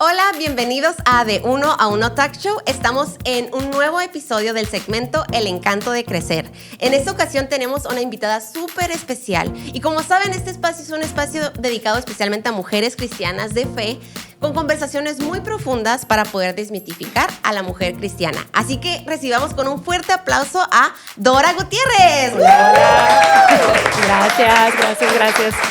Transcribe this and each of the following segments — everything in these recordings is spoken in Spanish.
Hola, bienvenidos a De Uno a Uno Talk Show. Estamos en un nuevo episodio del segmento El Encanto de Crecer. En esta ocasión tenemos una invitada súper especial. Y como saben, este espacio es un espacio dedicado especialmente a mujeres cristianas de fe, con conversaciones muy profundas para poder desmitificar a la mujer cristiana. Así que recibamos con un fuerte aplauso a Dora Gutiérrez. Hola. Gracias.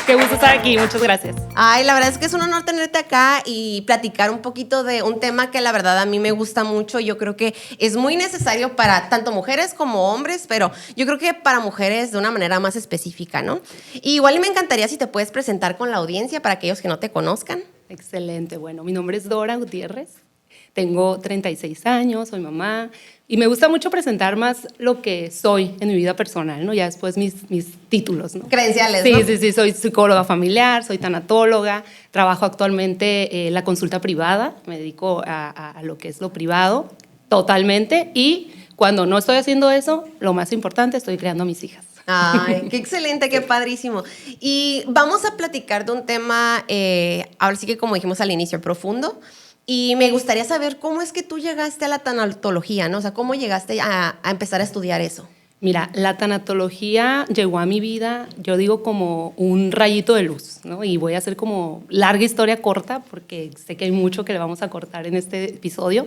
Qué gusto estar aquí, muchas gracias. Ay, la verdad es que es un honor tenerte acá y platicar un poquito de un tema que la verdad a mí me gusta mucho. Yo creo que es muy necesario para tanto mujeres como hombres, pero yo creo que para mujeres de una manera más específica, ¿no? Y igual me encantaría si te puedes presentar con la audiencia para aquellos que no te conozcan. Excelente, bueno, mi nombre es Dora Gutiérrez, tengo 36 años, soy mamá y me gusta mucho presentar más lo que soy en mi vida personal, ¿no? Ya después mis títulos, ¿no? Credenciales, sí, ¿no? Sí, soy psicóloga familiar, soy tanatóloga, trabajo actualmente la consulta privada, me dedico a lo que es lo privado totalmente y cuando no estoy haciendo eso, lo más importante, estoy creando a mis hijas. Ay, qué excelente, qué padrísimo. Y vamos a platicar de un tema, ahora sí que como dijimos al inicio, profundo. Y me gustaría saber cómo es que tú llegaste a la tanatología, ¿no? O sea, ¿cómo llegaste a empezar a estudiar eso? Mira, la tanatología llegó a mi vida, yo digo como un rayito de luz, ¿no? Y voy a hacer como larga historia corta, porque sé que hay mucho que le vamos a cortar en este episodio.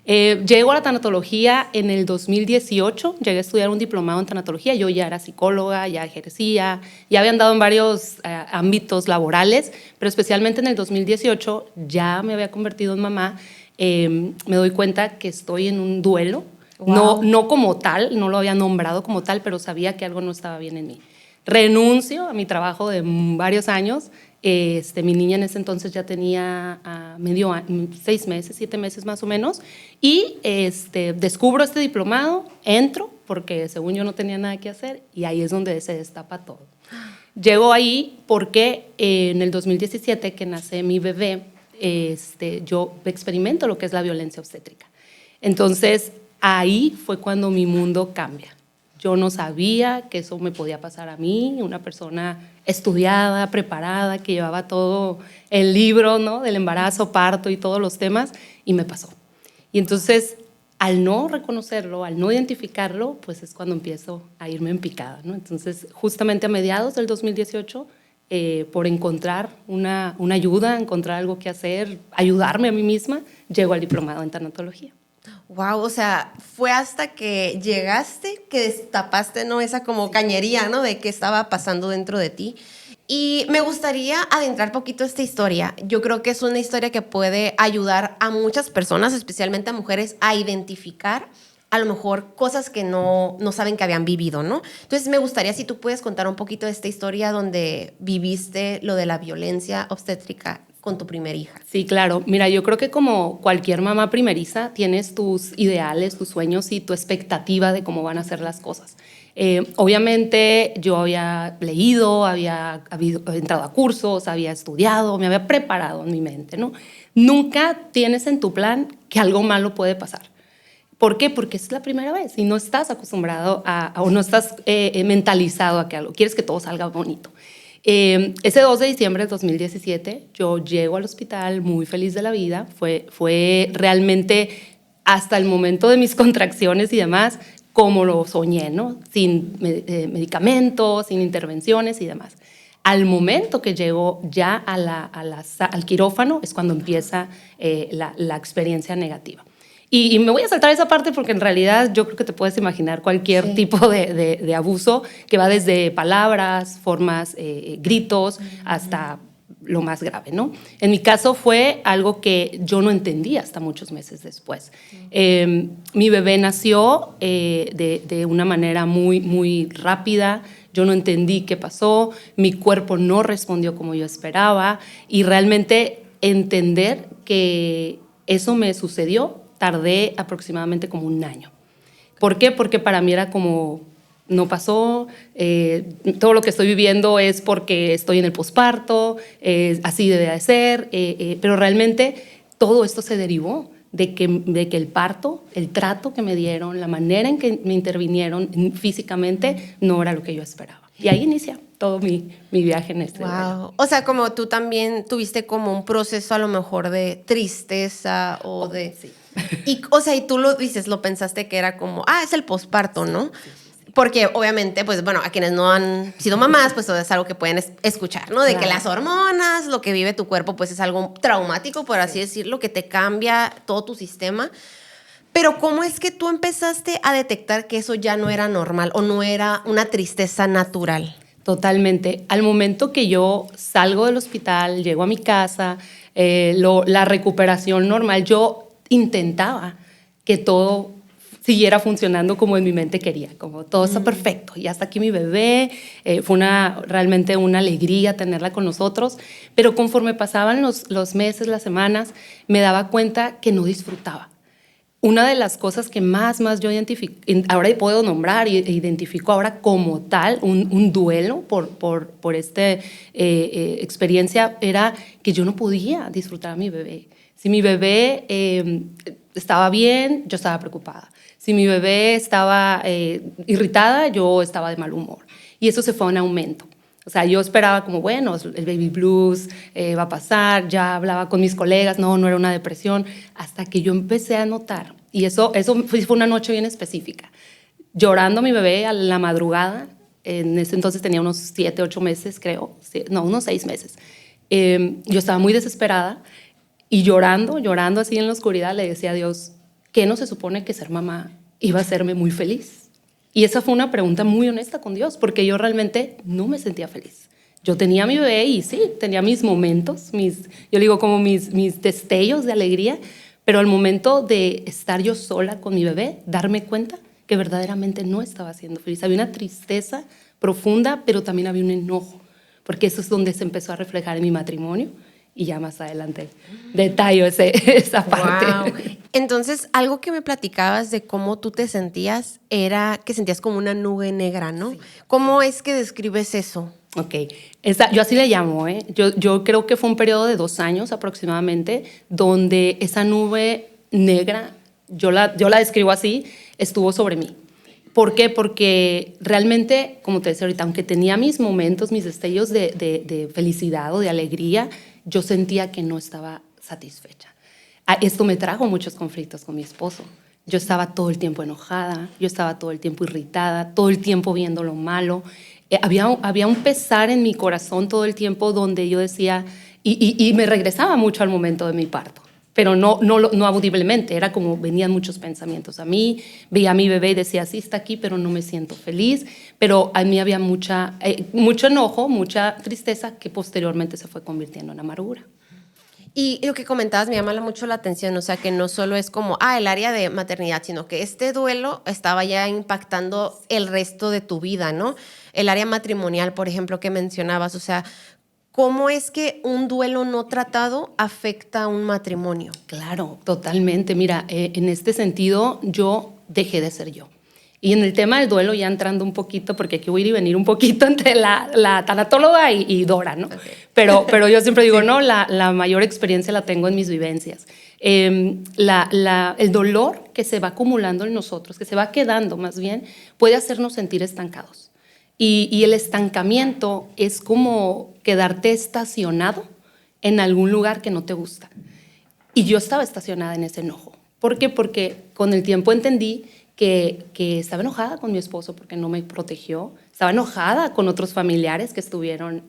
Llego a la tanatología en el 2018, llegué a estudiar un diplomado en tanatología, yo ya era psicóloga, ya ejercía, ya había andado en varios ámbitos laborales, pero especialmente en el 2018 ya me había convertido en mamá, me doy cuenta que estoy en un duelo. Wow. No como tal, no lo había nombrado como tal, pero sabía que algo no estaba bien en mí. Renuncio a mi trabajo de varios años. Mi niña en ese entonces ya tenía 6 meses, 7 meses más o menos, y descubro este diplomado, entro, porque según yo no tenía nada que hacer, y ahí es donde se destapa todo. Llego ahí porque en el 2017, que nace mi bebé, yo experimento lo que es la violencia obstétrica. Entonces, ahí fue cuando mi mundo cambia. Yo no sabía que eso me podía pasar a mí, una persona estudiada, preparada, que llevaba todo el libro, ¿no? Del embarazo, parto y todos los temas, y me pasó. Y entonces, al no reconocerlo, al no identificarlo, pues es cuando empiezo a irme en picada, ¿no? Entonces, justamente a mediados del 2018, por encontrar una ayuda, encontrar algo que hacer, ayudarme a mí misma, llego al diplomado en tanatología. Wow, o sea, fue hasta que llegaste que destapaste, ¿no? Esa como cañería, ¿no? De qué estaba pasando dentro de ti. Y me gustaría adentrar poquito esta historia. Yo creo que es una historia que puede ayudar a muchas personas, especialmente a mujeres, a identificar a lo mejor cosas que no saben que habían vivido, ¿no? Entonces me gustaría si tú puedes contar un poquito de esta historia donde viviste lo de la violencia obstétrica con tu primer hija. Sí, claro. Mira, yo creo que como cualquier mamá primeriza, tienes tus ideales, tus sueños y tu expectativa de cómo van a ser las cosas. Obviamente yo había leído, había entrado a cursos, había estudiado, me había preparado en mi mente, ¿no? Nunca tienes en tu plan que algo malo puede pasar. ¿Por qué? Porque es la primera vez y no estás acostumbrado o no estás mentalizado a que algo, quieres que todo salga bonito. Ese 2 de diciembre de 2017 yo llego al hospital muy feliz de la vida, fue realmente hasta el momento de mis contracciones y demás como lo soñé, ¿no? Sin medicamentos, sin intervenciones y demás. Al momento que llego ya al quirófano es cuando empieza la experiencia negativa. Y me voy a saltar esa parte porque en realidad yo creo que te puedes imaginar cualquier tipo de abuso que va desde palabras, formas, gritos, hasta lo más grave, ¿no? En mi caso fue algo que yo no entendí hasta muchos meses después. Mi bebé nació de una manera muy, muy rápida. Yo no entendí qué pasó, mi cuerpo no respondió como yo esperaba y realmente entender que eso me sucedió tardé aproximadamente como 1 año. ¿Por qué? Porque para mí era como, no pasó, todo lo que estoy viviendo es porque estoy en el posparto, así debe de ser, pero realmente todo esto se derivó de que el parto, el trato que me dieron, la manera en que me intervinieron físicamente, no era lo que yo esperaba. Y ahí inicia. todo mi viaje en este duelo. Wow. O sea, como tú también tuviste como un proceso a lo mejor de tristeza o de... Sí. Y, o sea, y tú lo dices, lo pensaste que era como, es el posparto, ¿no? Porque obviamente, pues bueno, a quienes no han sido mamás, pues todo es algo que pueden escuchar, ¿no? De que las hormonas, lo que vive tu cuerpo, pues es algo traumático, por así decirlo, que te cambia todo tu sistema. Pero ¿cómo es que tú empezaste a detectar que eso ya no era normal o no era una tristeza natural? Totalmente. Al momento que yo salgo del hospital, llego a mi casa, la recuperación normal, yo intentaba que todo siguiera funcionando como en mi mente quería, como todo está perfecto, ya está aquí mi bebé, fue realmente una alegría tenerla con nosotros, pero conforme pasaban los meses, las semanas, me daba cuenta que no disfrutaba. Una de las cosas que más yo identifico, ahora puedo nombrar e identifico ahora como tal un duelo por esta experiencia, era que yo no podía disfrutar a mi bebé. Si mi bebé estaba bien, yo estaba preocupada. Si mi bebé estaba irritada, yo estaba de mal humor. Y eso se fue en aumento. O sea, yo esperaba como, bueno, el baby blues va a pasar, ya hablaba con mis colegas, no era una depresión, hasta que yo empecé a notar, y eso fue una noche bien específica, llorando a mi bebé a la madrugada, en ese entonces tenía unos 7, 8 meses, creo, no, unos 6 meses. Yo estaba muy desesperada y llorando así en la oscuridad, le decía a Dios, ¿qué no se supone que ser mamá iba a hacerme muy feliz? Y esa fue una pregunta muy honesta con Dios, porque yo realmente no me sentía feliz. Yo tenía a mi bebé y sí, tenía mis momentos, yo digo como mis destellos de alegría, pero al momento de estar yo sola con mi bebé, darme cuenta que verdaderamente no estaba siendo feliz. Había una tristeza profunda, pero también había un enojo, porque eso es donde se empezó a reflejar en mi matrimonio. Y ya más adelante detallo esa parte. Wow. Entonces, algo que me platicabas de cómo tú te sentías era que sentías como una nube negra, ¿no? Sí. ¿Cómo es que describes eso? Ok, yo así le llamo, ¿eh? Yo creo que fue un periodo de 2 años aproximadamente donde esa nube negra, yo la describo así, estuvo sobre mí. ¿Por qué? Porque realmente, como te decía ahorita, aunque tenía mis momentos, mis destellos de felicidad o de alegría, yo sentía que no estaba satisfecha. Esto me trajo muchos conflictos con mi esposo. Yo estaba todo el tiempo enojada, yo estaba todo el tiempo irritada, todo el tiempo viendo lo malo. Había un pesar en mi corazón todo el tiempo donde yo decía, y me regresaba mucho al momento de mi parto, pero no audiblemente, era como venían muchos pensamientos a mí, veía a mi bebé y decía, sí está aquí, pero no me siento feliz, pero a mí había mucho enojo, mucha tristeza que posteriormente se fue convirtiendo en amargura. Y lo que comentabas me llama mucho la atención, o sea, que no solo es como, el área de maternidad, sino que este duelo estaba ya impactando el resto de tu vida, ¿no? El área matrimonial, por ejemplo, que mencionabas, o sea, ¿cómo es que un duelo no tratado afecta a un matrimonio? Claro, totalmente. Mira, en este sentido, yo dejé de ser yo. Y en el tema del duelo, ya entrando un poquito, porque aquí voy a ir y venir un poquito entre la tanatóloga y Dora, ¿no? Okay. Pero yo siempre digo, sí. No, la mayor experiencia la tengo en mis vivencias. El dolor que se va acumulando en nosotros, que se va quedando más bien, puede hacernos sentir estancados. Y el estancamiento es como quedarte estacionado en algún lugar que no te gusta. Y yo estaba estacionada en ese enojo. ¿Por qué? Porque con el tiempo entendí que estaba enojada con mi esposo porque no me protegió, estaba enojada con otros familiares que estuvieron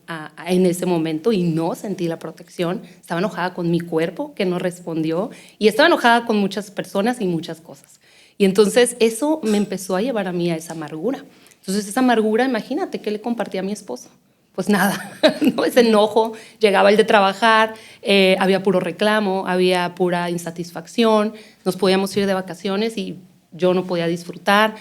en ese momento y no sentí la protección, estaba enojada con mi cuerpo que no respondió y estaba enojada con muchas personas y muchas cosas. Y entonces eso me empezó a llevar a mí a esa amargura. Entonces esa amargura, imagínate, ¿qué le compartía a mi esposo? Pues nada, ¿no? Ese enojo, llegaba el de trabajar, había puro reclamo, había pura insatisfacción, nos podíamos ir de vacaciones y yo no podía disfrutar.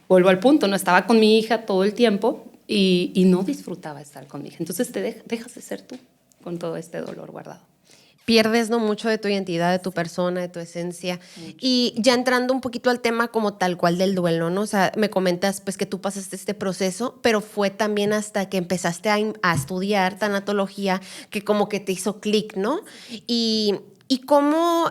Vuelvo al punto, no estaba con mi hija todo el tiempo y no disfrutaba estar con mi hija. Entonces te dejas de ser tú con todo este dolor guardado. Pierdes mucho de tu identidad, de tu persona, de tu esencia. Mucho. Y ya entrando un poquito al tema como tal cual del duelo, ¿no? O sea, me comentas pues que tú pasaste este proceso, pero fue también hasta que empezaste a estudiar tanatología que como que te hizo clic, ¿no? Y ¿Y cómo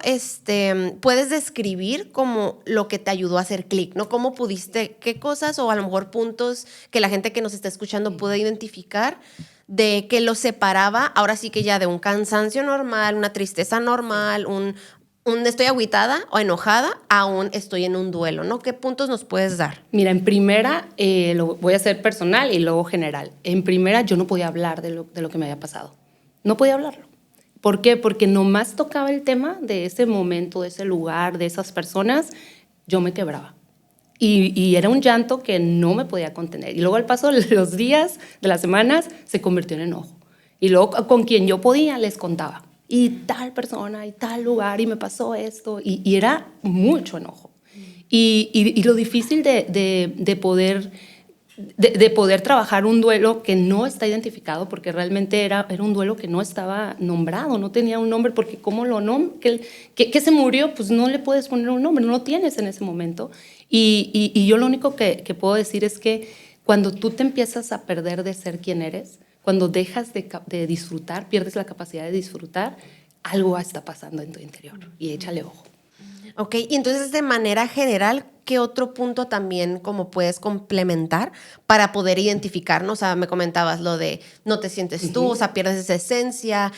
puedes describir como lo que te ayudó a hacer clic, ¿no? ¿Cómo pudiste, qué cosas o a lo mejor puntos que la gente que nos está escuchando puede identificar de que lo separaba, ahora sí que ya de un cansancio normal, una tristeza normal, un estoy agüitada o enojada, a un estoy en un duelo, ¿no? ¿Qué puntos nos puedes dar? Mira, en primera, lo voy a hacer personal y luego general. En primera, yo no podía hablar de lo que me había pasado. No podía hablarlo. ¿Por qué? Porque nomás tocaba el tema de ese momento, de ese lugar, de esas personas, yo me quebraba. Y era un llanto que no me podía contener. Y luego al paso de los días, de las semanas, se convirtió en enojo. Y luego con quien yo podía les contaba. Y tal persona, y tal lugar, y me pasó esto. Y era mucho enojo. Y lo difícil de poder trabajar un duelo que no está identificado, porque realmente era un duelo que no estaba nombrado, no tenía un nombre, porque ¿cómo lo nombras? Que se murió, pues no le puedes poner un nombre, no lo tienes en ese momento. Y yo lo único que puedo decir es que cuando tú te empiezas a perder de ser quien eres, cuando dejas de disfrutar, pierdes la capacidad de disfrutar, algo está pasando en tu interior y échale ojo. Ok, y entonces de manera general, ¿qué otro punto también como puedes complementar para poder identificarnos? O sea, me comentabas lo de no te sientes tú, o sea, pierdes esa esencia,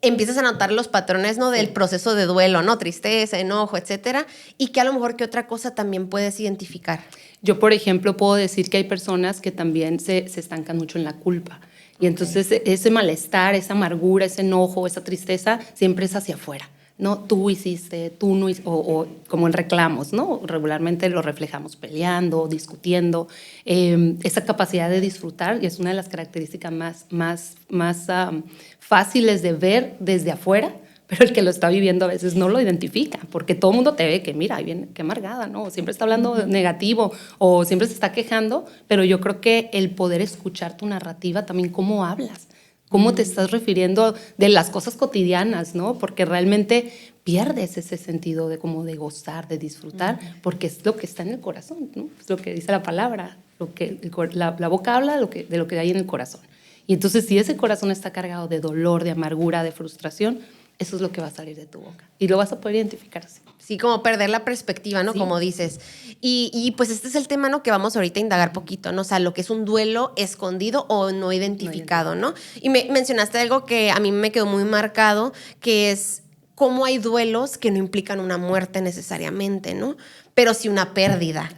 empiezas a notar los patrones, ¿no? Del proceso de duelo, ¿no? Tristeza, enojo, etcétera, y que a lo mejor qué otra cosa también puedes identificar. Yo, por ejemplo, puedo decir que hay personas que también se estancan mucho en la culpa. Y entonces ese malestar, esa amargura, ese enojo, esa tristeza, siempre es hacia afuera. No, tú hiciste, tú no hiciste, o como en reclamos, ¿no? Regularmente lo reflejamos peleando, discutiendo. Esa capacidad de disfrutar, y es una de las características más fáciles de ver desde afuera, pero el que lo está viviendo a veces no lo identifica, porque todo el mundo te ve que, mira, ahí viene, qué amargada, ¿no? Siempre está hablando negativo o siempre se está quejando, pero yo creo que el poder escuchar tu narrativa, también cómo hablas, cómo te estás refiriendo de las cosas cotidianas, ¿no? Porque realmente pierdes ese sentido de como de gozar, de disfrutar, porque es lo que está en el corazón, ¿no? Es lo que dice la palabra, la boca habla de lo que hay en el corazón. Y entonces si ese corazón está cargado de dolor, de amargura, de frustración, eso es lo que va a salir de tu boca. Y lo vas a poder identificar así. Sí, como perder la perspectiva, ¿no? Sí. Como dices. Y pues este es el tema, ¿no? Que vamos ahorita a indagar poquito, ¿no? O sea, lo que es un duelo escondido o no identificado, ¿no? Y mencionaste algo que a mí me quedó muy marcado, que es cómo hay duelos que no implican una muerte necesariamente, ¿no? Pero sí una pérdida.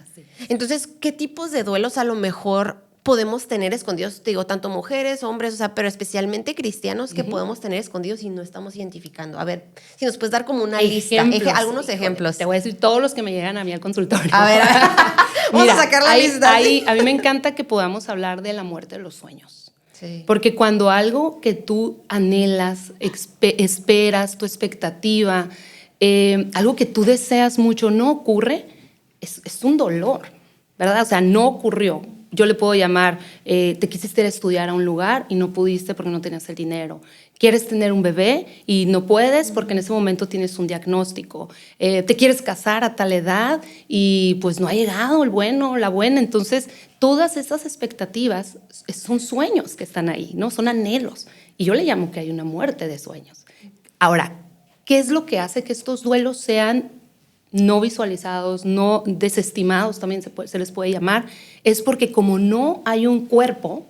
Entonces, ¿qué tipos de duelos a lo mejor podemos tener escondidos? Te digo, tanto mujeres, hombres, o sea, pero especialmente cristianos que podemos tener escondidos y no estamos identificando. A ver, si nos puedes dar como una lista, algunos ejemplos. Te voy a decir todos los que me llegan a mí al consultorio. A ver, vamos a sacar la lista. A mí me encanta que podamos hablar de la muerte de los sueños. Sí. Porque cuando algo que tú anhelas, esperas, tu expectativa, algo que tú deseas mucho no ocurre, es un dolor, ¿verdad? O sea, no ocurrió. Yo le puedo llamar, te quisiste ir a estudiar a un lugar y no pudiste porque no tenías el dinero. Quieres tener un bebé y no puedes porque en ese momento tienes un diagnóstico. Te quieres casar a tal edad y pues no ha llegado el bueno o la buena. Entonces, todas esas expectativas son sueños que están ahí, ¿no? Son anhelos. Y yo le llamo que hay una muerte de sueños. Ahora, ¿qué es lo que hace que estos duelos sean no visualizados, no desestimados, también se les puede llamar? Es porque como no hay un cuerpo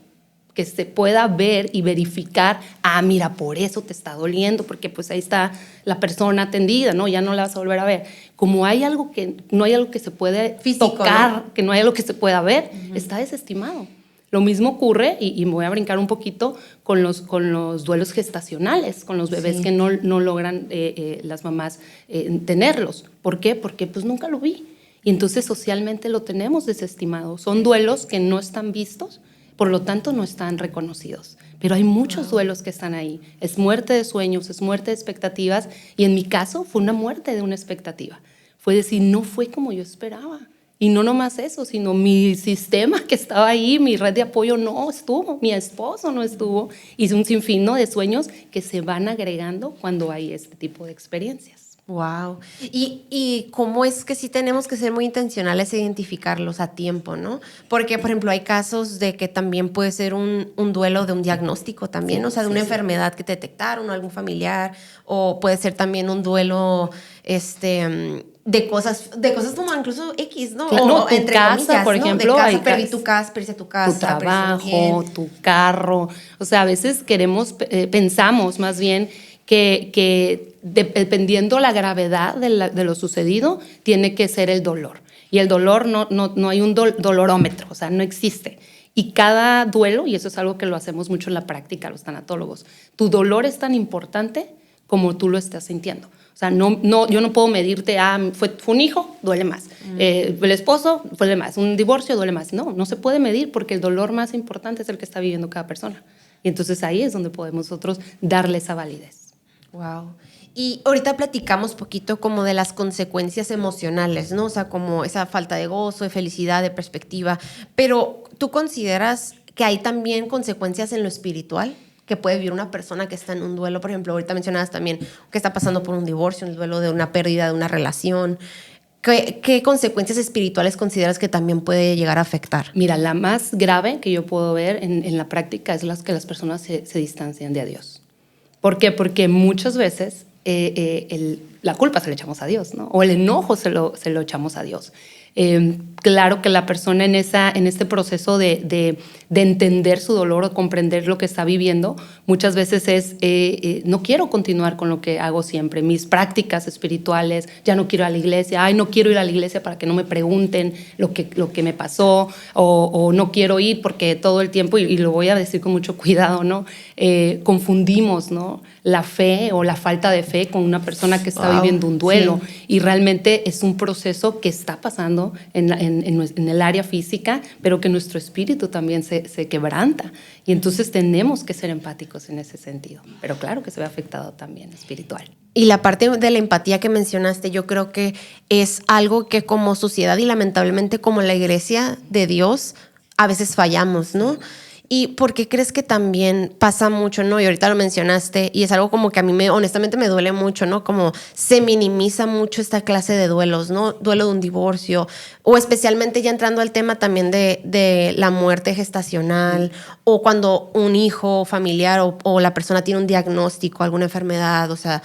que se pueda ver y verificar, mira, por eso te está doliendo, porque pues ahí está la persona atendida, ¿no? Ya no la vas a volver a ver. Como hay algo que, no hay algo que se puede físico, tocar, ¿no? Que no hay algo que se pueda ver, está desestimado. Lo mismo ocurre, y me voy a brincar un poquito, con los duelos gestacionales, con los bebés que no logran las mamás tenerlos. ¿Por qué? Porque pues nunca lo vi. Y entonces socialmente lo tenemos desestimado. Son duelos que no están vistos, por lo tanto no están reconocidos. Pero hay muchos duelos que están ahí. Es muerte de sueños, es muerte de expectativas, y en mi caso fue una muerte de una expectativa. Fue decir, no fue como yo esperaba. Y no nomás eso, sino mi sistema que estaba ahí, mi red de apoyo no estuvo, mi esposo no estuvo. Y es un sinfín, ¿no?, de sueños que se van agregando cuando hay este tipo de experiencias. Wow. Y cómo es que sí tenemos que ser muy intencionales e identificarlos a tiempo, ¿no? Porque, por ejemplo, hay casos de que también puede ser un duelo de un diagnóstico también, Sí, o sea, de una enfermedad que te detectaron o algún familiar, o puede ser también un duelo, de cosas como incluso X, ¿no? Claro, no, O tu entre casa, comillas, por ¿no? De ejemplo, casa, perdiste tu tu casa, perdiste un trabajo, bien. tu carro. O sea, a veces pensamos más bien que dependiendo la gravedad de lo sucedido, tiene que ser el dolor. Y el dolor no hay un dolorómetro, o sea, no existe. Y cada duelo, y eso es algo que lo hacemos mucho en la práctica los tanatólogos, tu dolor es tan importante como tú lo estás sintiendo. O sea, yo no puedo medirte, fue un hijo, duele más. El esposo, duele más. Un divorcio, duele más. No se puede medir porque el dolor más importante es el que está viviendo cada persona. Y entonces ahí es donde podemos nosotros darle esa validez. Wow. Y ahorita platicamos poquito como de las consecuencias emocionales, ¿no? O sea, como esa falta de gozo, de felicidad, de perspectiva. Pero ¿tú consideras que hay también consecuencias en lo espiritual que puede vivir una persona que está en un duelo? Por ejemplo, ahorita mencionabas también que está pasando por un divorcio, el duelo de una pérdida de una relación. ¿Qué consecuencias espirituales consideras que también puede llegar a afectar? Mira, la más grave que yo puedo ver en la práctica es que las personas se distancian de Dios. ¿Por qué? Porque muchas veces la culpa se le echamos a Dios, ¿no? O el enojo se lo echamos a Dios. Claro que la persona en este proceso de entender su dolor o comprender lo que está viviendo, muchas veces no quiero continuar con lo que hago siempre, mis prácticas espirituales, ya no quiero ir a la iglesia, no quiero ir a la iglesia para que no me pregunten lo que me pasó, o no quiero ir porque todo el tiempo, y lo voy a decir con mucho cuidado, ¿no? Confundimos, ¿no? La fe o la falta de fe con una persona que está viviendo un duelo, sí. Y realmente es un proceso que está pasando en el área física, pero que nuestro espíritu también se quebranta, y entonces tenemos que ser empáticos en ese sentido, pero claro que se ve afectado también espiritual. Y la parte de la empatía que mencionaste, yo creo que es algo que como sociedad y lamentablemente como la iglesia de Dios a veces fallamos, ¿no? ¿Y por qué crees que también pasa mucho, no? Y ahorita lo mencionaste, y es algo como que a mí honestamente me duele mucho, ¿no? Como se minimiza mucho esta clase de duelos, ¿no? Duelo de un divorcio, o especialmente ya entrando al tema también de la muerte gestacional, o cuando un hijo familiar o la persona tiene un diagnóstico, alguna enfermedad, o sea,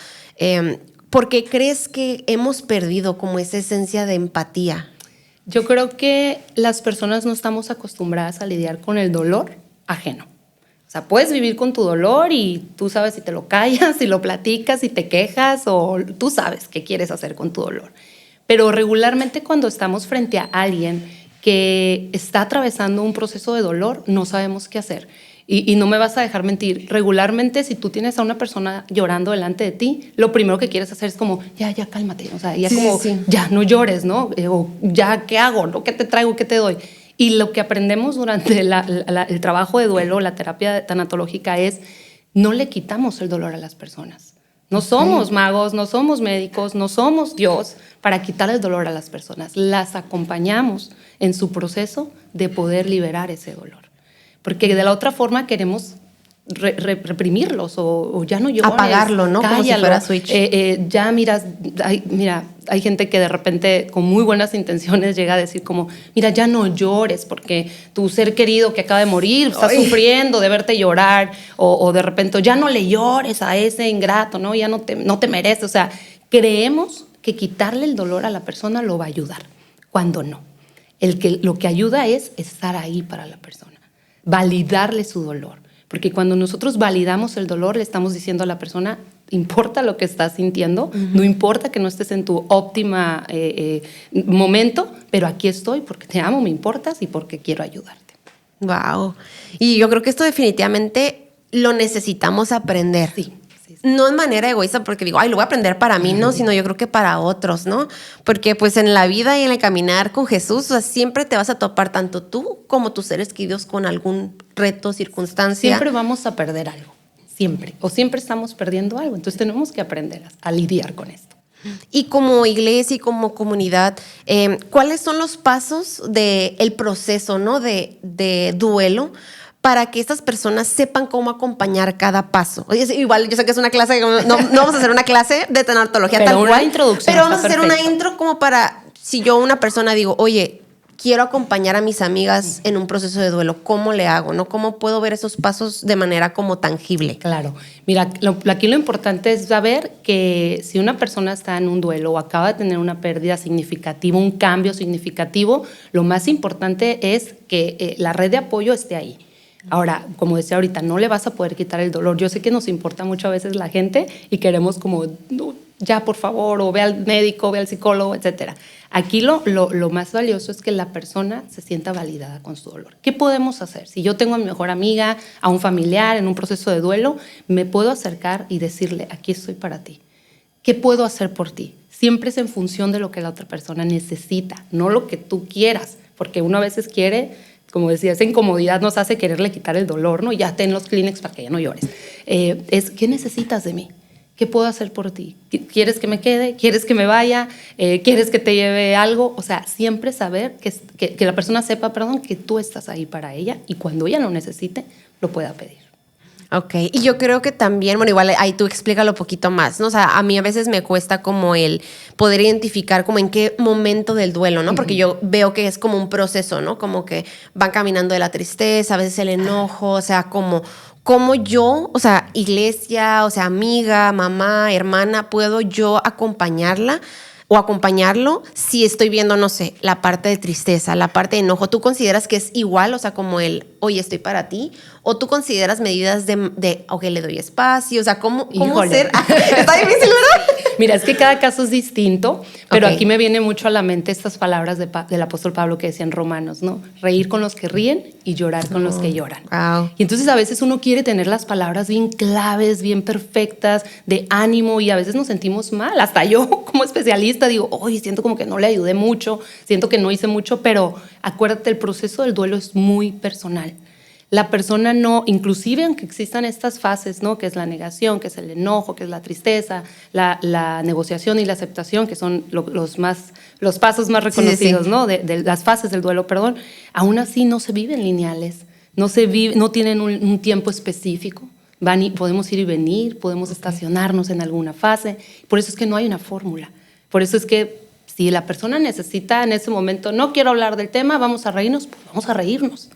¿por qué crees que hemos perdido como esa esencia de empatía? Yo creo que las personas no estamos acostumbradas a lidiar con el dolor ajeno. O sea, puedes vivir con tu dolor y tú sabes si te lo callas, si lo platicas, si te quejas, o tú sabes qué quieres hacer con tu dolor. Pero regularmente cuando estamos frente a alguien que está atravesando un proceso de dolor, no sabemos qué hacer. Y no me vas a dejar mentir, regularmente si tú tienes a una persona llorando delante de ti, lo primero que quieres hacer es como, ya cálmate, o sea, ya sí. Ya no llores, ¿no? O ya, ¿qué hago? ¿No? ¿Qué te traigo? ¿Qué te doy? Y lo que aprendemos durante el trabajo de duelo, la terapia tanatológica, es no le quitamos el dolor a las personas. No somos magos, no somos médicos, no somos Dios para quitar el dolor a las personas. Las acompañamos en su proceso de poder liberar ese dolor. Porque de la otra forma queremos reprimirlos o ya no llores. Apagarlo, ¿no? Cállalo, como si fuera switch. Ya mira, hay gente que de repente con muy buenas intenciones llega a decir como, mira, ya no llores porque tu ser querido que acaba de morir está sufriendo de verte llorar, o de repente ya no le llores a ese ingrato, ¿no? Ya no te merece. O sea, creemos que quitarle el dolor a la persona lo va a ayudar, cuando no. Lo que ayuda es estar ahí para la persona, validarle su dolor. Porque cuando nosotros validamos el dolor, le estamos diciendo a la persona, importa lo que estás sintiendo, no importa que no estés en tu óptima momento, pero aquí estoy porque te amo, me importas y porque quiero ayudarte. Wow. Y yo creo que esto definitivamente lo necesitamos aprender. Sí. No de manera egoísta porque digo, lo voy a aprender para mí, no, sino yo creo que para otros, ¿no? Porque pues en la vida y en el caminar con Jesús, o sea, siempre te vas a topar tanto tú como tus seres queridos con algún reto, circunstancia. Siempre vamos a perder algo, siempre. O siempre estamos perdiendo algo, entonces tenemos que aprender a lidiar con esto. Y como iglesia y como comunidad, ¿cuáles son los pasos del proceso, ¿no? de duelo para que estas personas sepan cómo acompañar cada paso? Oye, igual, yo sé que es una clase, no vamos a hacer una clase de tanatología pero tal una cual, introducción pero vamos a hacer una perfecto. intro como para, si yo una persona digo, oye, quiero acompañar a mis amigas en un proceso de duelo, ¿cómo le hago? ¿No? ¿Cómo puedo ver esos pasos de manera como tangible? Claro. Mira, aquí lo importante es saber que si una persona está en un duelo o acaba de tener una pérdida significativa, un cambio significativo, lo más importante es que la red de apoyo esté ahí. Ahora, como decía ahorita, no le vas a poder quitar el dolor. Yo sé que nos importa mucho a veces la gente y queremos como, no, ya por favor, o ve al médico, ve al psicólogo, etcétera. Aquí lo más valioso es que la persona se sienta validada con su dolor. ¿Qué podemos hacer? Si yo tengo a mi mejor amiga, a un familiar en un proceso de duelo, me puedo acercar y decirle, aquí estoy para ti. ¿Qué puedo hacer por ti? Siempre es en función de lo que la otra persona necesita, no lo que tú quieras, porque uno a veces quiere, como decía, esa incomodidad nos hace quererle quitar el dolor, ¿no? Ya ten los Kleenex para que ya no llores. ¿Qué necesitas de mí? ¿Qué puedo hacer por ti? ¿Quieres que me quede? ¿Quieres que me vaya? ¿Quieres que te lleve algo? O sea, siempre saber que la persona sepa, que tú estás ahí para ella y cuando ella lo necesite, lo pueda pedir. Ok, y yo creo que también, bueno, igual ahí tú explícalo un poquito más, ¿no? O sea, a mí a veces me cuesta como el poder identificar como en qué momento del duelo, ¿no? Porque yo veo que es como un proceso, ¿no? Como que van caminando de la tristeza, a veces el enojo, o sea, como yo, o sea, iglesia, o sea, amiga, mamá, hermana, puedo yo acompañarla o acompañarlo si estoy viendo, no sé, la parte de tristeza, la parte de enojo. ¿Tú consideras que es igual, o sea, como el, oye, estoy para ti? ¿O tú consideras medidas de ok, le doy espacio? O sea, ¿cómo ser? Está difícil, ¿verdad? Mira, es que cada caso es distinto, pero Ok. aquí me viene mucho a la mente estas palabras del apóstol Pablo que decía en Romanos, ¿no? Reír con los que ríen y llorar con los que lloran. Wow. Y entonces a veces uno quiere tener las palabras bien claves, bien perfectas, de ánimo, y a veces nos sentimos mal. Hasta yo como especialista digo, oye, siento como que no le ayudé mucho, siento que no hice mucho, pero acuérdate, el proceso del duelo es muy personal. La persona no, inclusive aunque existan estas fases, ¿no? Que es la negación, que es el enojo, que es la tristeza, la negociación y la aceptación, que son los pasos más reconocidos, Sí. ¿no? De las fases del duelo, perdón, aún así no se viven lineales, no tienen un tiempo específico. Podemos ir y venir, podemos estacionarnos en alguna fase, por eso es que no hay una fórmula, por eso es que si la persona necesita en ese momento, no quiero hablar del tema, vamos a reírnos, pues vamos a reírnos,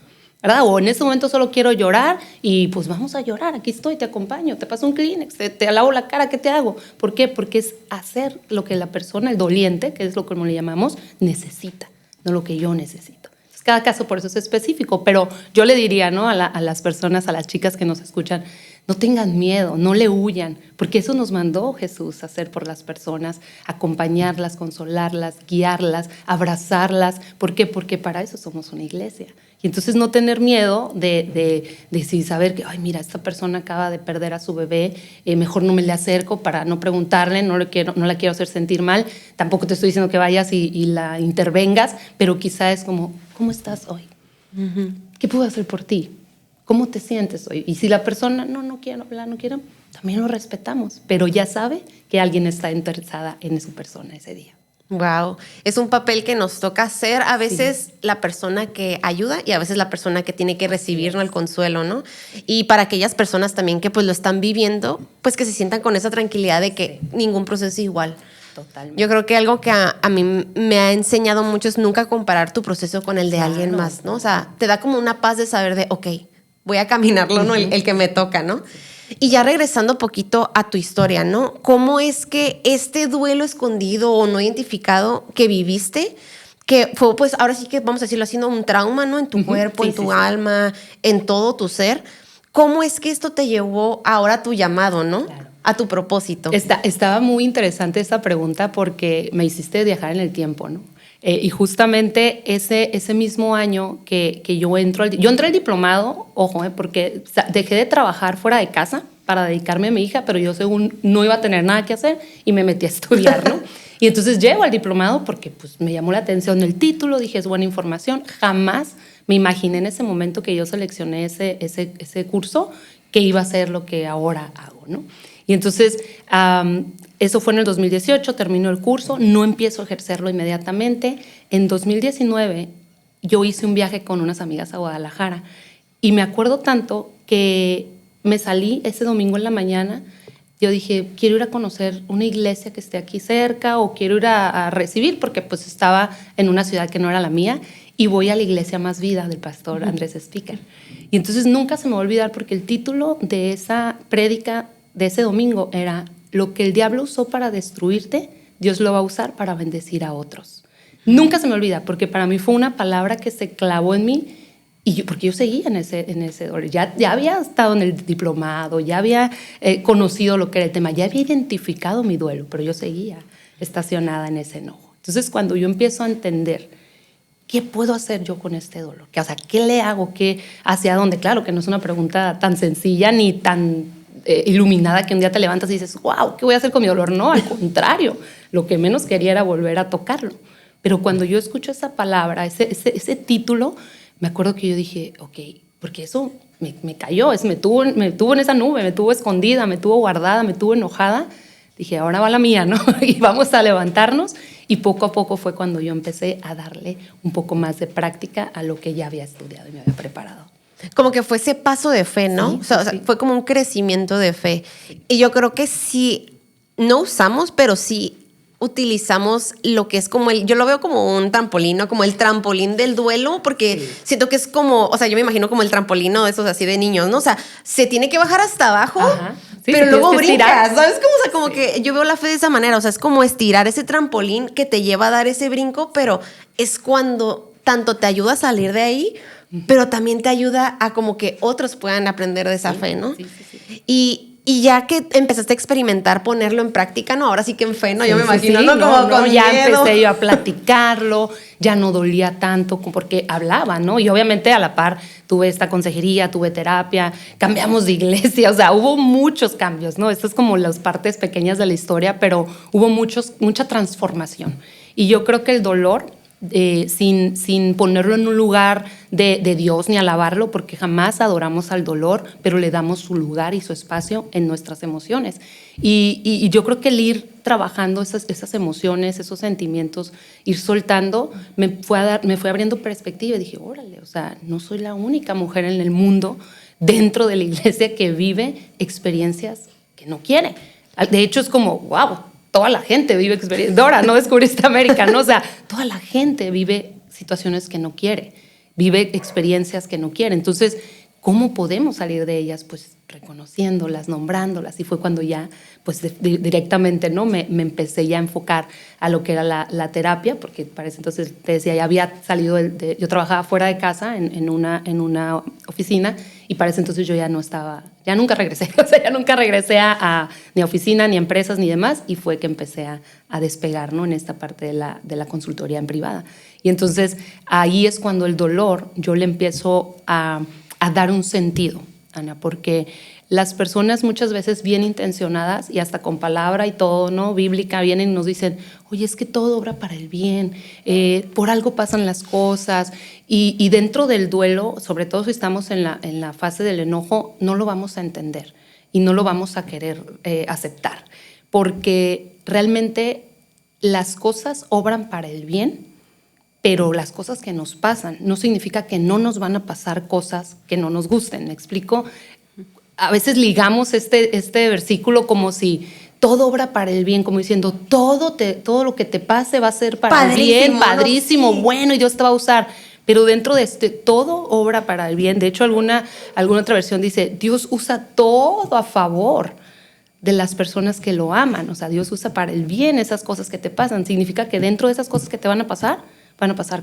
¿verdad? O en ese momento solo quiero llorar y pues vamos a llorar, aquí estoy, te acompaño, te paso un Kleenex, te lavo la cara, ¿qué te hago? ¿Por qué? Porque es hacer lo que la persona, el doliente, que es lo que le llamamos, necesita, no lo que yo necesito. Entonces, cada caso por eso es específico, pero yo le diría, ¿no? a las personas, a las chicas que nos escuchan, no tengan miedo, no le huyan, porque eso nos mandó Jesús a hacer por las personas, acompañarlas, consolarlas, guiarlas, abrazarlas. ¿Por qué? Porque para eso somos una iglesia. Y entonces no tener miedo de si saber que, ay, mira, esta persona acaba de perder a su bebé, mejor no me le acerco para no preguntarle, no la quiero hacer sentir mal. Tampoco te estoy diciendo que vayas y la intervengas, pero quizá es como, ¿cómo estás hoy? ¿Qué puedo hacer por ti? ¿Cómo te sientes hoy? Y si la persona no quiere hablar, no quiere, también lo respetamos, pero ya sabe que alguien está interesada en su persona ese día. Wow, es un papel que nos toca hacer a veces la persona que ayuda y a veces la persona que tiene que recibir, ¿no? El consuelo, ¿no? Y para aquellas personas también que pues lo están viviendo, pues que se sientan con esa tranquilidad de que ningún proceso es igual. Totalmente. Yo creo que algo que a mí me ha enseñado mucho es nunca comparar tu proceso con el de alguien más, ¿no? O sea, te da como una paz de saber de, ok, voy a caminarlo, ¿no? El que me toca, ¿no? Y ya regresando un poquito a tu historia, ¿no? ¿Cómo es que este duelo escondido o no identificado que viviste, que fue, pues ahora sí que vamos a decirlo haciendo un trauma, ¿no? En tu cuerpo, en tu alma, en todo tu ser. ¿Cómo es que esto te llevó ahora a tu llamado, ¿no? Claro. A tu propósito. Estaba muy interesante esta pregunta porque me hiciste viajar en el tiempo, ¿no? Y justamente ese mismo año que yo entré al diplomado, ojo, porque dejé de trabajar fuera de casa para dedicarme a mi hija, pero yo según no iba a tener nada que hacer y me metí a estudiar, ¿no? Y entonces llego al diplomado porque pues, me llamó la atención el título, dije es buena información, jamás me imaginé en ese momento que yo seleccioné ese curso que iba a ser lo que ahora hago, ¿no? Y entonces eso fue en el 2018, terminó el curso, no empiezo a ejercerlo inmediatamente. En 2019 yo hice un viaje con unas amigas a Guadalajara Y me acuerdo tanto que me salí ese domingo en la mañana. Yo dije, quiero ir a conocer una iglesia que esté aquí cerca o quiero ir a recibir, porque pues estaba en una ciudad que no era la mía, y voy a la iglesia Más Vida del pastor Andrés Speaker. Y entonces nunca se me va a olvidar, porque el título de esa prédica de ese domingo era: lo que el diablo usó para destruirte, Dios lo va a usar para bendecir a otros. Nunca se me olvida, porque para mí fue una palabra que se clavó en mí. Y porque yo seguía en ese dolor. Ya había estado en el diplomado, ya había conocido lo que era el tema, ya había identificado mi duelo, pero yo seguía estacionada en ese enojo. Entonces, cuando yo empiezo a entender qué puedo hacer yo con este dolor, o sea, qué le hago, hacia dónde, claro que no es una pregunta tan sencilla ni tan iluminada que un día te levantas y dices, wow, ¿qué voy a hacer con mi dolor? No, al contrario, lo que menos quería era volver a tocarlo. Pero cuando yo escucho esa palabra, ese título, me acuerdo que yo dije, ok, porque eso me cayó, me tuvo en esa nube, me tuvo escondida, me tuvo guardada, me tuvo enojada. Dije, ahora va la mía, ¿no? Y vamos a levantarnos. Y poco a poco fue cuando yo empecé a darle un poco más de práctica a lo que ya había estudiado y me había preparado. Como que fue ese paso de fe, ¿no? Sí, o sea, sí. fue como un crecimiento de fe. Y yo creo que sí, no usamos, pero sí utilizamos lo que es como yo lo veo como un trampolín, ¿no? Como el trampolín del duelo, porque siento que es como, o sea, yo me imagino como el trampolín, ¿no? Esos así de niños, ¿no? O sea, se tiene que bajar hasta abajo, sí, pero luego brincas, estirar. ¿sabes? Como, o sea, como que yo veo la fe de esa manera, o sea, es como estirar ese trampolín que te lleva a dar ese brinco, pero es cuando tanto te ayuda a salir de ahí, pero también te ayuda a como que otros puedan aprender de esa fe, ¿no? Sí. Y ya que empezaste a experimentar, ponerlo en práctica, ¿no? Ahora sí que en fe, ¿no? Yo me imagino, Sí, ¿no? Como con ya miedo. empecé yo a platicarlo, ya no dolía tanto porque hablaba, ¿no? Y obviamente a la par tuve esta consejería, tuve terapia, cambiamos de iglesia, o sea, hubo muchos cambios, ¿no? Estas es como las partes pequeñas de la historia, pero hubo mucha transformación. Y yo creo que el dolor, sin ponerlo en un lugar de Dios ni alabarlo, porque jamás adoramos al dolor, pero le damos su lugar y su espacio en nuestras emociones. Y yo creo que el ir trabajando esas emociones, esos sentimientos, ir soltando, me fue abriendo perspectiva y dije, órale, o sea, no soy la única mujer en el mundo dentro de la iglesia que vive experiencias que no quiere. De hecho, es como, wow, toda la gente vive experiencias. Dora, no descubriste América, ¿no? O sea, toda la gente vive situaciones que no quiere, vive experiencias que no quiere. Entonces, ¿cómo podemos salir de ellas? Pues reconociéndolas, nombrándolas. Y fue cuando ya, pues directamente, ¿no? Me empecé ya a enfocar a lo que era la terapia, porque para ese entonces, te decía, ya había salido, yo trabajaba fuera de casa en una oficina, y para ese entonces yo ya no estaba, ya nunca regresé, o sea, ya nunca regresé ni a oficina, ni a empresas, ni demás, y fue que empecé a despegar, ¿no? En esta parte de la consultoría en privada. Y entonces ahí es cuando el dolor yo le empiezo a dar un sentido, Ana, porque las personas muchas veces bien intencionadas y hasta con palabra y todo, ¿no? Bíblica, vienen y nos dicen, oye, es que todo obra para el bien, por algo pasan las cosas, y dentro del duelo, sobre todo si estamos en la fase del enojo, no lo vamos a entender y no lo vamos a querer aceptar, porque realmente las cosas obran para el bien, pero las cosas que nos pasan no significa que no nos van a pasar cosas que no nos gusten. ¿Me explico? A veces ligamos este versículo como si todo obra para el bien, como diciendo, todo lo que te pase va a ser para el bien, padrísimo, sí, bueno, y Dios te va a usar. Pero dentro de todo obra para el bien. De hecho, alguna otra versión dice, Dios usa todo a favor de las personas que lo aman. O sea, Dios usa para el bien esas cosas que te pasan. Significa que dentro de esas cosas que te van a pasar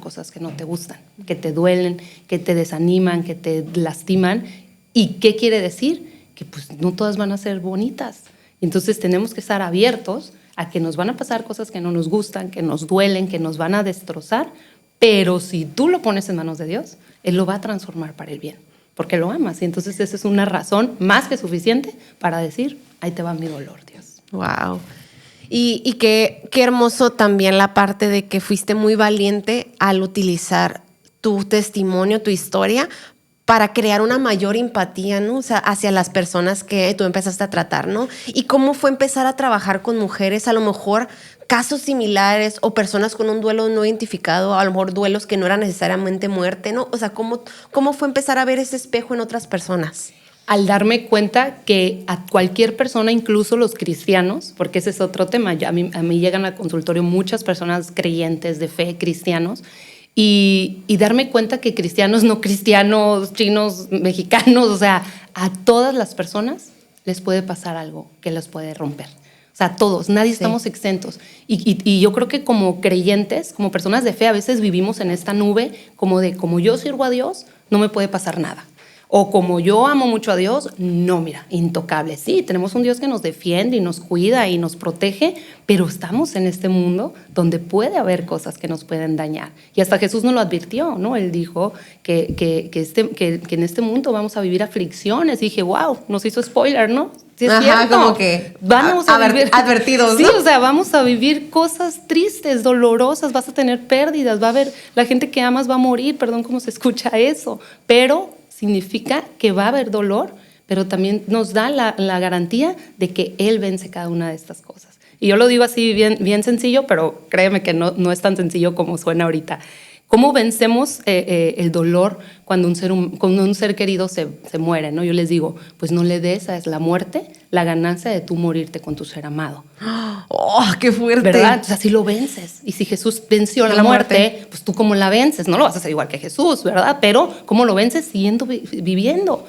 cosas que no te gustan, que te duelen, que te desaniman, que te lastiman. ¿Y qué quiere decir? Que pues no todas van a ser bonitas. Entonces tenemos que estar abiertos a que nos van a pasar cosas que no nos gustan, que nos duelen, que nos van a destrozar, pero si tú lo pones en manos de Dios, Él lo va a transformar para el bien, porque lo amas. Y entonces esa es una razón más que suficiente para decir, ahí te va mi dolor, Dios. Wow. Y qué hermoso también la parte de que fuiste muy valiente al utilizar tu testimonio, tu historia, para crear una mayor empatía, ¿no? O sea, hacia las personas que tú empezaste a tratar, ¿no? Y cómo fue empezar a trabajar con mujeres, a lo mejor casos similares o personas con un duelo no identificado, a lo mejor duelos que no eran necesariamente muerte, ¿no? O sea, ¿cómo fue empezar a ver ese espejo en otras personas? Al darme cuenta que a cualquier persona, incluso los cristianos, porque ese es otro tema, a mí llegan al consultorio muchas personas creyentes de fe, cristianos, y darme cuenta que cristianos, no cristianos, chinos, mexicanos, o sea, a todas las personas les puede pasar algo que los puede romper. O sea, todos, nadie estamos exentos. Y yo creo que como creyentes, como personas de fe, a veces vivimos en esta nube como de, como yo sirvo a Dios, no me puede pasar nada. O como yo amo mucho a Dios, no, mira, intocable. Sí, tenemos un Dios que nos defiende y nos cuida y nos protege, pero estamos en este mundo donde puede haber cosas que nos pueden dañar. Y hasta Jesús nos lo advirtió, ¿no? Él dijo que en este mundo vamos a vivir aflicciones. Y dije, wow, nos hizo spoiler, ¿no? Sí, es cierto. Como que vamos a vivir advertidos, ¿no? Sí, o sea, vamos a vivir cosas tristes, dolorosas, vas a tener pérdidas, va a haber, la gente que amas va a morir, perdón cómo se escucha eso, pero significa que va a haber dolor, pero también nos da la garantía de que Él vence cada una de estas cosas. Y yo lo digo así bien sencillo, pero créeme que no es tan sencillo como suena ahorita. ¿Cómo vencemos el dolor cuando un ser querido se muere, ¿no? Yo les digo, pues no le des a la muerte la ganancia de tú morirte con tu ser amado. ¡Oh, qué fuerte! ¿Verdad? Entonces así lo vences. Y si Jesús venció la muerte, pues tú cómo la vences. No lo vas a hacer igual que Jesús, ¿verdad? Pero ¿cómo lo vences? Siguiendo viviendo,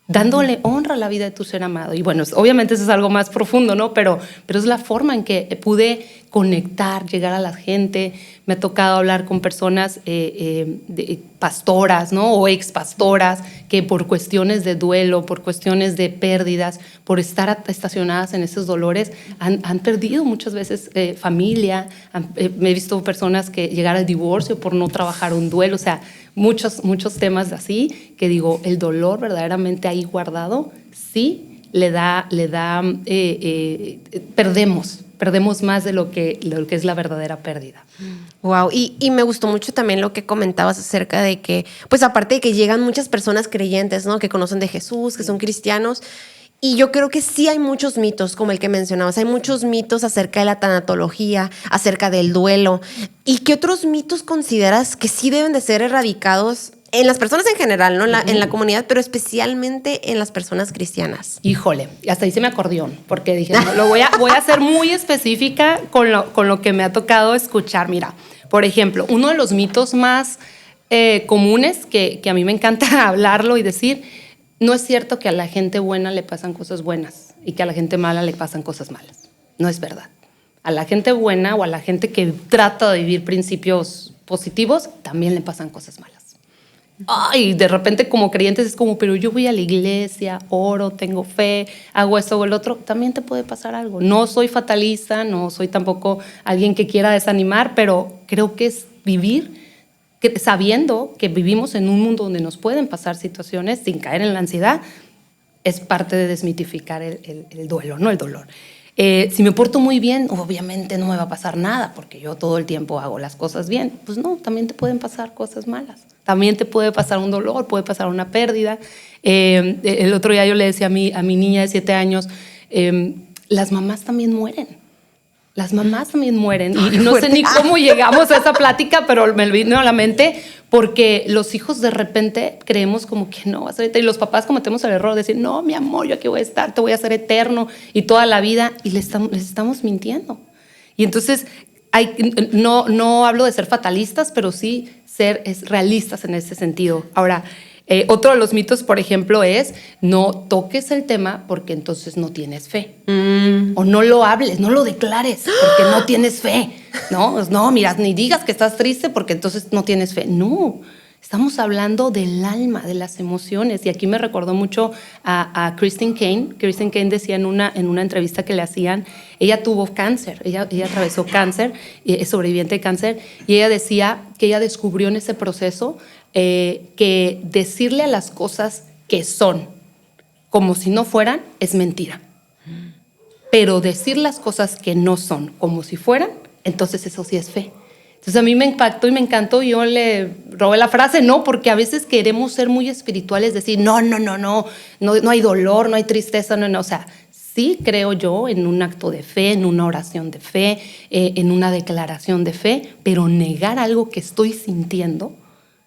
dándole honra a la vida de tu ser amado. Y bueno, obviamente eso es algo más profundo, ¿no? Pero es la forma en que pude conectar, llegar a la gente. Me ha tocado hablar con personas, pastoras, ¿no? O expastoras, que por cuestiones de duelo, por cuestiones de pérdidas, por estar estacionadas en esos dolores, han perdido muchas veces familia. Me he visto personas que llegar al divorcio por no trabajar un duelo. O sea, muchos temas así que digo, el dolor verdaderamente ahí guardado, sí perdemos más de lo que es la verdadera pérdida. Wow, y me gustó mucho también lo que comentabas acerca de que, pues aparte de que llegan muchas personas creyentes, ¿no? Que conocen de Jesús, que son cristianos, y yo creo que sí hay muchos mitos, como el que mencionabas, hay muchos mitos acerca de la tanatología, acerca del duelo. ¿Y qué otros mitos consideras que sí deben de ser erradicados en las personas en general, ¿no? En la comunidad, pero especialmente en las personas cristianas? Híjole, hasta hice mi acordeón, porque dije, no, lo voy a ser muy específica con lo que me ha tocado escuchar. Mira, por ejemplo, uno de los mitos más comunes que a mí me encanta hablarlo y decir, no es cierto que a la gente buena le pasan cosas buenas y que a la gente mala le pasan cosas malas. No es verdad. A la gente buena o a la gente que trata de vivir principios positivos también le pasan cosas malas. Ay, de repente como creyentes es como, pero yo voy a la iglesia, oro, tengo fe, hago esto o el otro, también te puede pasar algo. No soy fatalista, no soy tampoco alguien que quiera desanimar, pero creo que es vivir sabiendo que vivimos en un mundo donde nos pueden pasar situaciones sin caer en la ansiedad, es parte de desmitificar el duelo, no el dolor. Si me porto muy bien, obviamente no me va a pasar nada porque yo todo el tiempo hago las cosas bien. Pues no, también te pueden pasar cosas malas. También te puede pasar un dolor, puede pasar una pérdida. El otro día yo le decía a mi niña de 7 años, las mamás también mueren. Las mamás también mueren. Y no sé ni cómo llegamos a esa plática, pero me vino a la mente porque los hijos de repente creemos como que no vas a ser. Y los papás cometemos el error de decir, no, mi amor, yo aquí voy a estar, te voy a hacer eterno y toda la vida. Y les estamos mintiendo. Y entonces, no hablo de ser fatalistas, pero sí ser realistas en ese sentido. Ahora, otro de los mitos, por ejemplo, es no toques el tema porque entonces no tienes fe. O no lo hables, no lo declares porque no tienes fe. No, mira, ni digas que estás triste porque entonces no tienes fe. No, estamos hablando del alma, de las emociones. Y aquí me recordó mucho a Christine Caine. Christine Caine decía en una entrevista que le hacían, ella tuvo cáncer, ella atravesó cáncer, es sobreviviente de cáncer, y ella decía que ella descubrió en ese proceso que decirle a las cosas que son como si no fueran es mentira. Pero decir las cosas que no son como si fueran, entonces eso sí es fe. Entonces a mí me impactó y me encantó. Yo le robé la frase, no, porque a veces queremos ser muy espirituales, decir, no hay dolor, no hay tristeza, no, o sea, sí creo yo en un acto de fe, en una oración de fe, en una declaración de fe, pero negar algo que estoy sintiendo,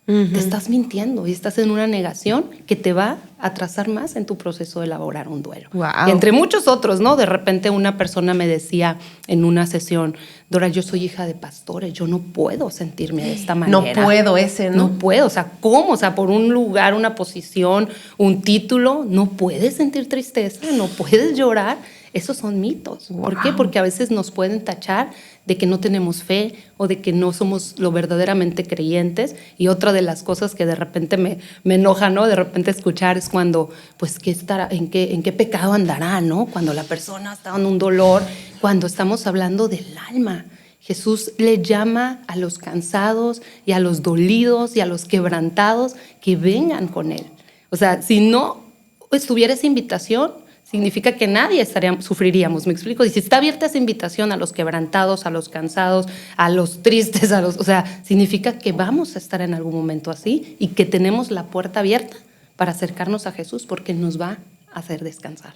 te estás mintiendo y estás en una negación que te va a atrasar más en tu proceso de elaborar un duelo. Wow. Y entre muchos otros, ¿no? De repente una persona me decía en una sesión, Dora, yo soy hija de pastores, yo no puedo sentirme de esta manera. No puedo ese, ¿no? No puedo, o sea, ¿cómo? O sea, por un lugar, una posición, un título, no puedes sentir tristeza, no puedes llorar. Esos son mitos. Wow. ¿Por qué? Porque a veces nos pueden tachar de que no tenemos fe o de que no somos lo verdaderamente creyentes. Y otra de las cosas que de repente me enoja, ¿no? De repente escuchar es cuando, pues, ¿en qué pecado andará, ¿no? Cuando la persona está en un dolor, cuando estamos hablando del alma. Jesús le llama a los cansados y a los dolidos y a los quebrantados que vengan con Él. O sea, si no estuviera esa invitación, significa que nadie sufriríamos, ¿me explico? Y si está abierta esa invitación a los quebrantados, a los cansados, a los tristes, o sea, significa que vamos a estar en algún momento así y que tenemos la puerta abierta para acercarnos a Jesús porque nos va a hacer descansar.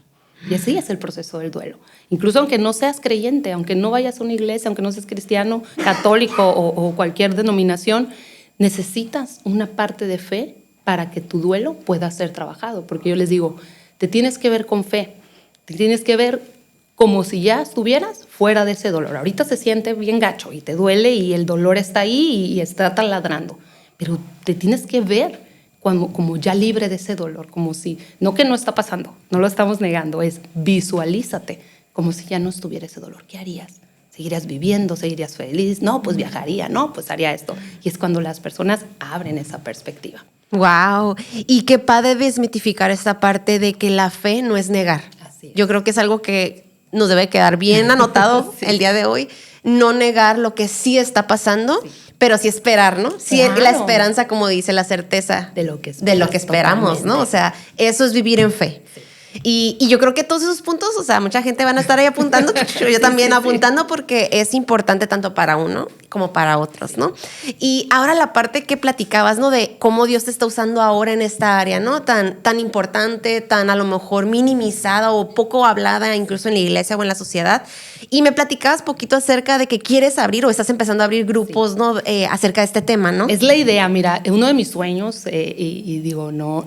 Y así es el proceso del duelo. Incluso aunque no seas creyente, aunque no vayas a una iglesia, aunque no seas cristiano, católico o cualquier denominación, necesitas una parte de fe para que tu duelo pueda ser trabajado. Porque yo les digo, te tienes que ver con fe, te tienes que ver como si ya estuvieras fuera de ese dolor. Ahorita se siente bien gacho y te duele y el dolor está ahí y está taladrando, pero te tienes que ver como ya libre de ese dolor, como si, no que no está pasando, no lo estamos negando, es visualízate como si ya no estuviera ese dolor. ¿Qué harías? ¿Seguirías viviendo? ¿Seguirías feliz? No, pues viajaría, no, pues haría esto. Y es cuando las personas abren esa perspectiva. Wow, y qué padre desmitificar esta parte de que la fe no es negar. Así es. Yo creo que es algo que nos debe quedar bien anotado sí. El día de hoy. No negar lo que sí está pasando, sí. Pero sí esperar, ¿no? Sí, claro. La esperanza, como dice, la certeza de lo que esperamos, totalmente. ¿no? O sea, eso es vivir en fe. Sí. Y yo creo que todos esos puntos, o sea, mucha gente van a estar ahí apuntando, yo también apuntando, porque es importante tanto para uno como para otros, ¿no? Y ahora la parte que platicabas, ¿no? De cómo Dios te está usando ahora en esta área, ¿no? Tan importante, tan a lo mejor minimizada o poco hablada incluso en la iglesia o en la sociedad. Y me platicabas poquito acerca de que quieres abrir o estás empezando a abrir grupos, sí. ¿no? Acerca de este tema, ¿no? Es la idea, mira, uno de mis sueños, y digo, no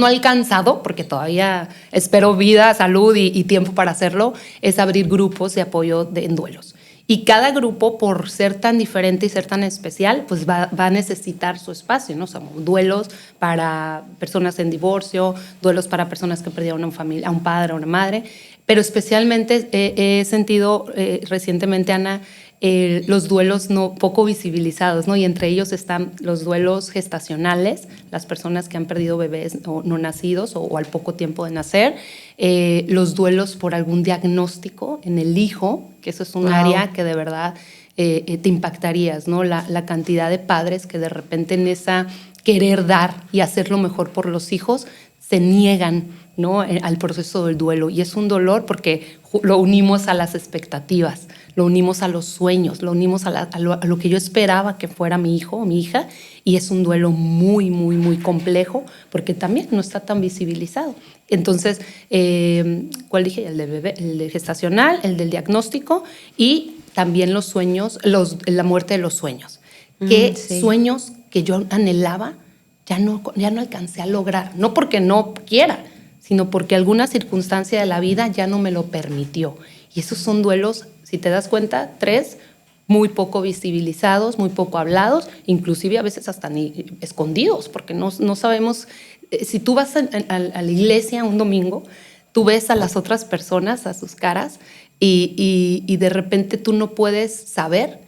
alcanzado, porque todavía espero vida, salud y tiempo para hacerlo, es abrir grupos de apoyo en duelos. Y cada grupo, por ser tan diferente y ser tan especial, pues va a necesitar su espacio, ¿no? O sea, duelos para personas en divorcio, duelos para personas que perdieron a una familia, a un padre o una madre, pero especialmente he sentido recientemente, Ana, los duelos poco visibilizados, ¿no? Y entre ellos están los duelos gestacionales, las personas que han perdido bebés no nacidos o al poco tiempo de nacer, los duelos por algún diagnóstico en el hijo, que eso es un área que de verdad te impactarías, ¿no? La cantidad de padres que de repente en esa querer dar y hacer lo mejor por los hijos se niegan, ¿no? Al proceso del duelo. Y es un dolor porque lo unimos a las expectativas, lo unimos a los sueños, lo unimos a lo que yo esperaba que fuera mi hijo o mi hija, y es un duelo muy, muy, muy complejo porque también no está tan visibilizado. Entonces, ¿cuál dije? El de bebé, el de gestacional, el del diagnóstico y también los sueños, la muerte de los sueños. ¿Qué sí. sueños que yo anhelaba ya no alcancé a lograr? No porque no quiera, sino porque alguna circunstancia de la vida ya no me lo permitió. Y esos son duelos, si te das cuenta, 3 muy poco visibilizados, muy poco hablados, inclusive a veces hasta escondidos, porque no sabemos. Si tú vas a la iglesia un domingo, tú ves a las otras personas, a sus caras, y de repente tú no puedes saber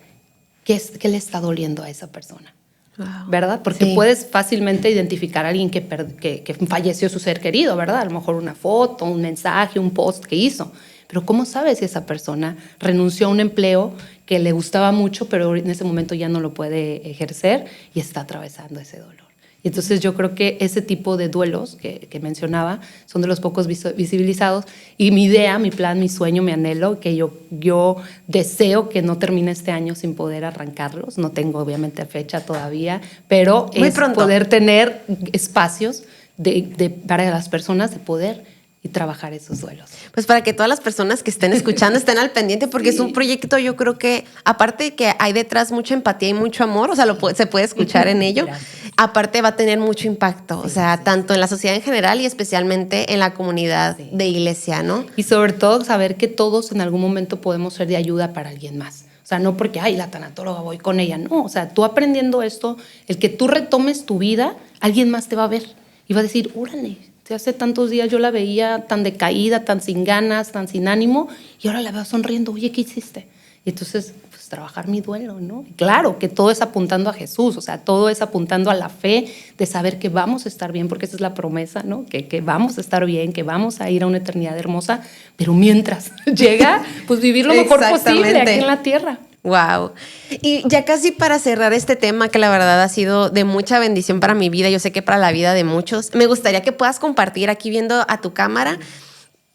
qué le está doliendo a esa persona. Wow. ¿Verdad? Porque sí. puedes fácilmente identificar a alguien que falleció su ser querido, ¿verdad? A lo mejor una foto, un mensaje, un post que hizo. Pero ¿cómo sabes si esa persona renunció a un empleo que le gustaba mucho, pero en ese momento ya no lo puede ejercer y está atravesando ese dolor? Y Y entonces yo creo que ese tipo de duelos que mencionaba son de los pocos visibilizados. Y mi idea, mi plan, mi sueño, mi anhelo, que yo deseo que no termine este año sin poder arrancarlos. No tengo obviamente fecha todavía, pero Muy es pronto. poder tener espacios para las personas de poder y trabajar esos duelos. Pues para que todas las personas que estén escuchando estén al pendiente, porque es un proyecto, yo creo que, aparte de que hay detrás mucha empatía y mucho amor, o sea, se puede escuchar en ello, Gracias. aparte va a tener mucho impacto, o sea, tanto en la sociedad en general y especialmente en la comunidad de iglesia, ¿no? Y sobre todo saber que todos en algún momento podemos ser de ayuda para alguien más. O sea, no porque, ay, la tanatóloga, voy con ella. No, o sea, tú aprendiendo esto, el que tú retomes tu vida, alguien más te va a ver y va a decir, órale, hace tantos días yo la veía tan decaída, tan sin ganas, tan sin ánimo, y ahora la veo sonriendo. Oye, ¿qué hiciste? Y entonces, pues trabajar mi duelo, ¿no? Claro que todo es apuntando a Jesús, o sea, todo es apuntando a la fe de saber que vamos a estar bien, porque esa es la promesa, ¿no? Que vamos a estar bien, que vamos a ir a una eternidad hermosa, pero mientras llega, pues vivir lo mejor posible aquí en la tierra. Wow. Y ya casi para cerrar este tema, que la verdad ha sido de mucha bendición para mi vida, yo sé que para la vida de muchos, me gustaría que puedas compartir aquí viendo a tu cámara,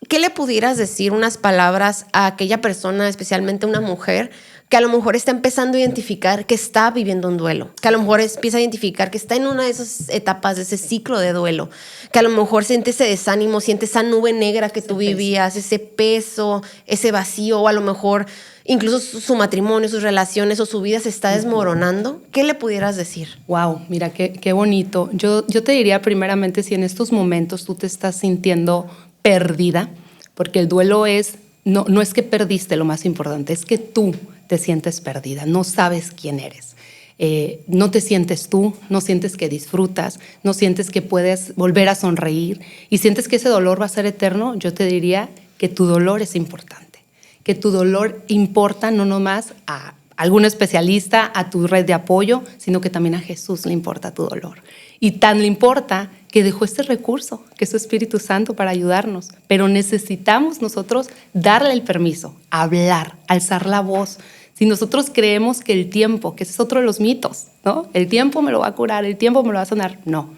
¿qué le pudieras decir unas palabras a aquella persona, especialmente una mujer, que a lo mejor está empezando a identificar que está viviendo un duelo, que a lo mejor empieza a identificar que está en una de esas etapas de ese ciclo de duelo, que a lo mejor siente ese desánimo, siente esa nube negra que tú vivías, ese peso, ese vacío, o a lo mejor incluso su matrimonio, sus relaciones o su vida se está desmoronando? ¿Qué le pudieras decir? Wow, mira, qué bonito. Yo te diría primeramente, si en estos momentos tú te estás sintiendo perdida, porque el duelo no es que perdiste lo más importante, es que tú te sientes perdida, no sabes quién eres. No te sientes tú, no sientes que disfrutas, no sientes que puedes volver a sonreír y sientes que ese dolor va a ser eterno. Yo te diría que tu dolor es importante, que tu dolor importa no nomás a algún especialista, a tu red de apoyo, sino que también a Jesús le importa tu dolor. Y tan le importa que dejó este recurso, que es su Espíritu Santo, para ayudarnos. Pero necesitamos nosotros darle el permiso, hablar, alzar la voz. Si nosotros creemos que el tiempo, que ese es otro de los mitos, ¿no? El tiempo me lo va a curar, el tiempo me lo va a sanar. No,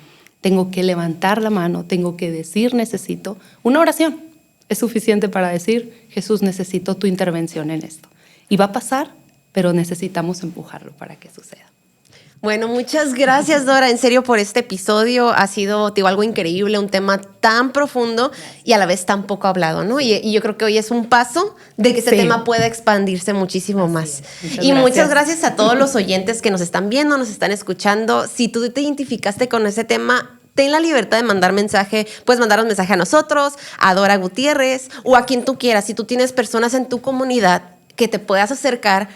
tengo que levantar la mano, tengo que decir necesito. Una oración es suficiente para decir, Jesús, necesito tu intervención en esto. Y va a pasar, pero necesitamos empujarlo para que suceda. Bueno, muchas gracias, Dora, en serio, por este episodio. Ha sido, digo, algo increíble, un tema tan profundo y a la vez tan poco hablado, ¿no? Y yo creo que hoy es un paso de que este tema pueda expandirse muchísimo más. Muchas gracias a todos los oyentes que nos están viendo, nos están escuchando. Si tú te identificaste con ese tema, ten la libertad de mandar mensaje. Puedes mandar un mensaje a nosotros, a Dora Gutiérrez o a quien tú quieras. Si tú tienes personas en tu comunidad que te puedas acercar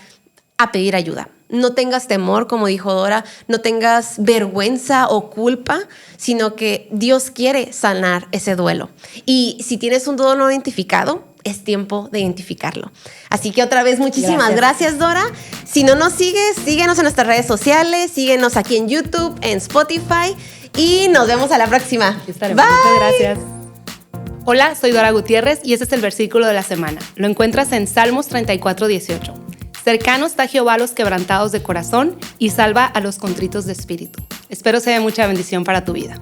a pedir ayuda. No tengas temor, como dijo Dora, no tengas vergüenza o culpa, sino que Dios quiere sanar ese duelo. Y si tienes un duelo no identificado, es tiempo de identificarlo. Así que otra vez, muchísimas gracias, Dora. Si no nos sigues, síguenos en nuestras redes sociales, síguenos aquí en YouTube, en Spotify y nos vemos a la próxima. Bye. Muchas gracias. Hola, soy Dora Gutiérrez y este es el versículo de la semana. Lo encuentras en Salmos 34:18. Cercano está Jehová a los quebrantados de corazón y salva a los contritos de espíritu. Espero sea de mucha bendición para tu vida.